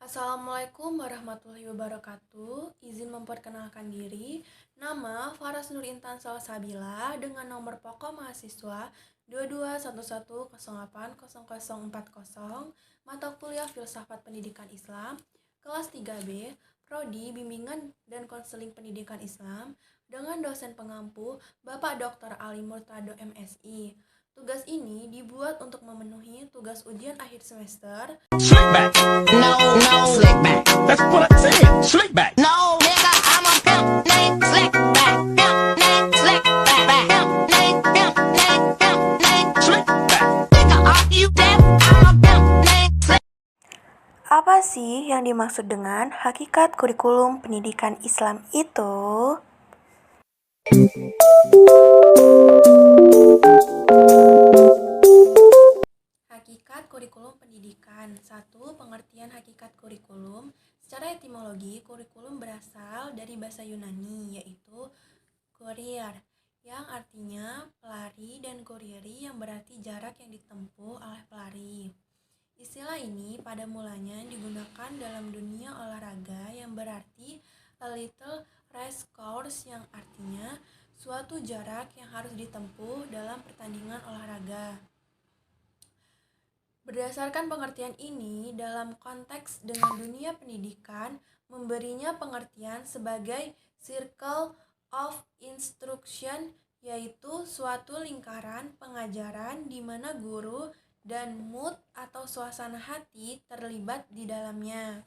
Assalamualaikum warahmatullahi wabarakatuh. Izin memperkenalkan diri. Nama Faras Nur Intan Salsabila dengan nomor pokok mahasiswa 2211080040, mata kuliah Filsafat Pendidikan Islam, kelas 3B, Prodi Bimbingan dan Konseling Pendidikan Islam, dengan dosen pengampu Bapak Dr. Ali Murtado MSI. Tugas ini dibuat untuk memenuhi tugas ujian akhir semester. Slick back. No, no, slick back. That's what I said. Slick back. No, nigga, I'm a pimp named Slick back. Pimp named Slick back. Pimp named Slick back. Nigga, are you deaf? I'm a pimp named Slick. Apa sih yang dimaksud dengan hakikat kurikulum pendidikan Islam itu? Hakikat kurikulum pendidikan. 1. Pengertian hakikat kurikulum. Secara etimologi, kurikulum berasal dari bahasa Yunani, yaitu kurir, yang artinya pelari, dan kuriri yang berarti jarak yang ditempuh oleh pelari. Istilah ini pada mulanya digunakan dalam dunia olahraga yang berarti a little race course, yang artinya suatu jarak yang harus ditempuh dalam pertandingan olahraga. Berdasarkan pengertian ini, dalam konteks dengan dunia pendidikan, memberinya pengertian sebagai circle of instruction, yaitu suatu lingkaran pengajaran di mana guru dan mood atau suasana hati terlibat di dalamnya.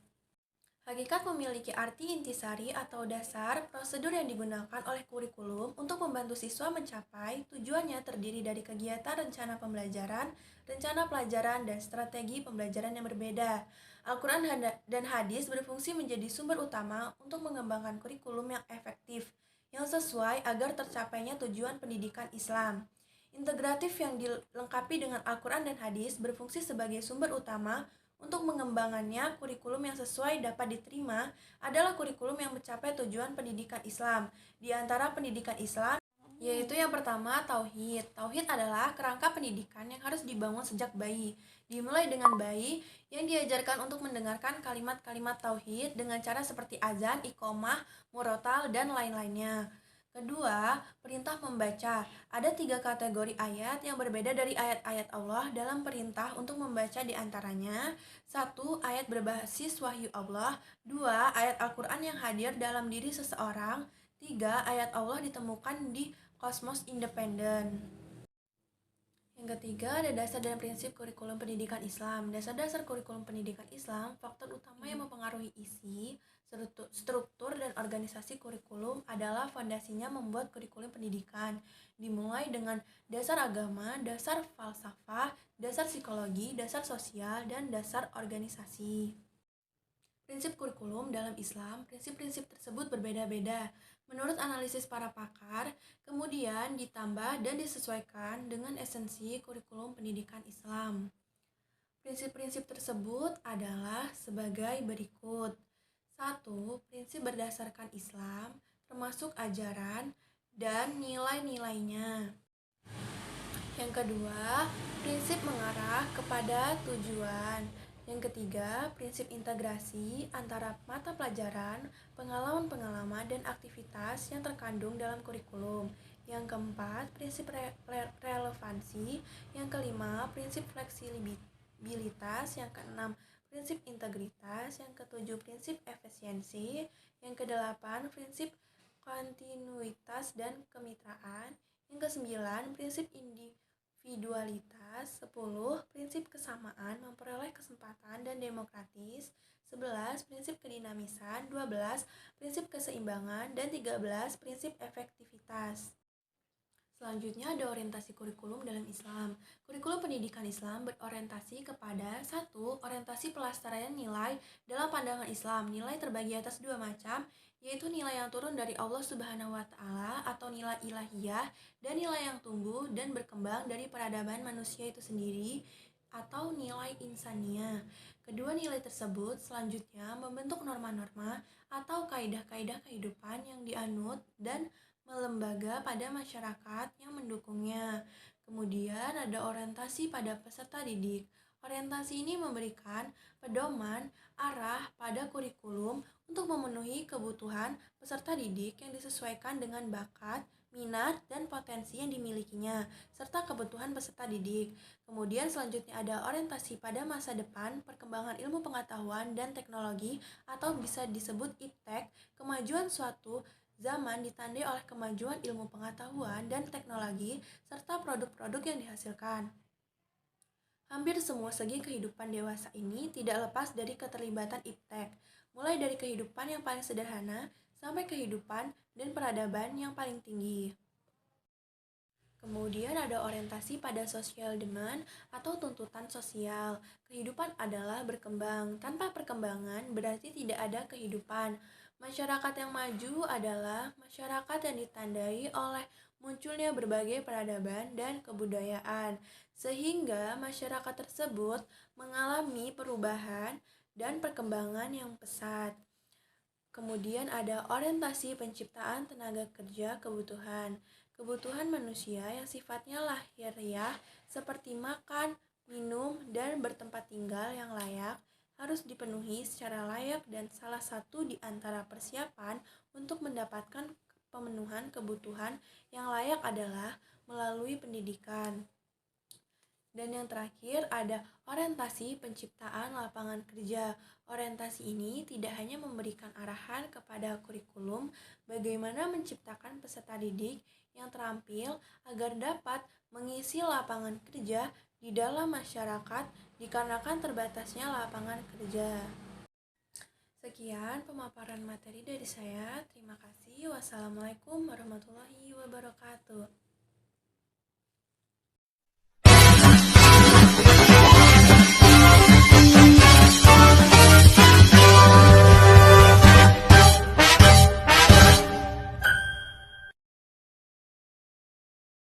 Hakikat memiliki arti intisari atau dasar prosedur yang digunakan oleh kurikulum untuk membantu siswa mencapai tujuannya, terdiri dari kegiatan rencana pembelajaran, rencana pelajaran, dan strategi pembelajaran yang berbeda. Al-Quran dan hadis berfungsi menjadi sumber utama untuk mengembangkan kurikulum yang efektif, yang sesuai agar tercapainya tujuan pendidikan Islam. Integratif yang dilengkapi dengan Al-Quran dan hadis berfungsi sebagai sumber utama untuk mengembangkannya. Kurikulum yang sesuai dapat diterima adalah kurikulum yang mencapai tujuan pendidikan Islam. Di antara pendidikan Islam, yaitu yang pertama, tauhid. Tauhid adalah kerangka pendidikan yang harus dibangun sejak bayi. Dimulai dengan bayi yang diajarkan untuk mendengarkan kalimat-kalimat tauhid dengan cara seperti azan, iqomah, murotal, dan lain-lainnya. Kedua, perintah membaca. Ada 3 kategori ayat yang berbeda dari ayat-ayat Allah dalam perintah untuk membaca, di antaranya 1. Ayat berbasis wahyu Allah. 2. Ayat Al-Quran yang hadir dalam diri seseorang. 3. Ayat Allah ditemukan di kosmos independen. Yang ketiga, ada dasar dan prinsip kurikulum pendidikan Islam. Dasar-dasar kurikulum pendidikan Islam, faktor utama yang mempengaruhi isi, struktur, dan organisasi kurikulum adalah fondasinya membuat kurikulum pendidikan. Dimulai dengan dasar agama, dasar falsafah, dasar psikologi, dasar sosial, dan dasar organisasi. Prinsip kurikulum dalam Islam, prinsip-prinsip tersebut berbeda-beda menurut analisis para pakar, kemudian ditambah dan disesuaikan dengan esensi kurikulum pendidikan Islam. Prinsip-prinsip tersebut adalah sebagai berikut. 1. Prinsip berdasarkan Islam, termasuk ajaran dan nilai-nilainya. Yang kedua, prinsip mengarah kepada tujuan. Yang ketiga, prinsip integrasi antara mata pelajaran, pengalaman-pengalaman, dan aktivitas yang terkandung dalam kurikulum. Yang keempat, prinsip relevansi. Yang kelima, prinsip fleksibilitas. Yang keenam, prinsip integritas. Yang ketujuh, prinsip efisiensi. Yang kedelapan, prinsip kontinuitas dan kemitraan. Yang kesembilan, prinsip individualitas. 10. Prinsip kesamaan, memperoleh kesempatan dan demokratis. 11. Prinsip kedinamisan. 12. Prinsip keseimbangan. Dan 13. Prinsip efektivitas. Selanjutnya ada orientasi kurikulum dalam Islam. Kurikulum pendidikan Islam berorientasi kepada 1. Orientasi pelestarian nilai dalam pandangan Islam. Nilai terbagi atas 2 macam, yaitu nilai yang turun dari Allah Subhanahu wa Ta'ala atau nilai ilahiyah, dan nilai yang tumbuh dan berkembang dari peradaban manusia itu sendiri atau nilai insania. Kedua nilai tersebut selanjutnya membentuk norma-norma atau kaidah-kaidah kehidupan yang dianut dan melembaga pada masyarakat yang mendukungnya. Kemudian ada orientasi pada peserta didik. Orientasi ini memberikan pedoman arah pada kurikulum untuk memenuhi kebutuhan peserta didik yang disesuaikan dengan bakat, minat, dan potensi yang dimilikinya, serta kebutuhan peserta didik. Kemudian selanjutnya ada orientasi pada masa depan, perkembangan ilmu pengetahuan dan teknologi atau bisa disebut iptek, kemajuan suatu zaman ditandai oleh kemajuan ilmu pengetahuan dan teknologi serta produk-produk yang dihasilkan. Hampir semua segi kehidupan dewasa ini tidak lepas dari keterlibatan iptek, mulai dari kehidupan yang paling sederhana sampai kehidupan dan peradaban yang paling tinggi. Kemudian ada orientasi pada social demand atau tuntutan sosial. Kehidupan adalah berkembang. Tanpa perkembangan berarti tidak ada kehidupan. Masyarakat yang maju adalah masyarakat yang ditandai oleh munculnya berbagai peradaban dan kebudayaan, sehingga masyarakat tersebut mengalami perubahan dan perkembangan yang pesat. Kemudian ada orientasi penciptaan tenaga kerja kebutuhan. Kebutuhan manusia yang sifatnya lahiriah seperti makan, minum, dan bertempat tinggal yang layak harus dipenuhi secara layak dan salah satu di antara persiapan untuk mendapatkan pemenuhan kebutuhan yang layak adalah melalui pendidikan. Dan yang terakhir ada orientasi penciptaan lapangan kerja. Orientasi ini tidak hanya memberikan arahan kepada kurikulum bagaimana menciptakan peserta didik yang terampil agar dapat mengisi lapangan kerja di dalam masyarakat dikarenakan terbatasnya lapangan kerja. Sekian pemaparan materi dari saya. Terima kasih. Wassalamualaikum warahmatullahi wabarakatuh.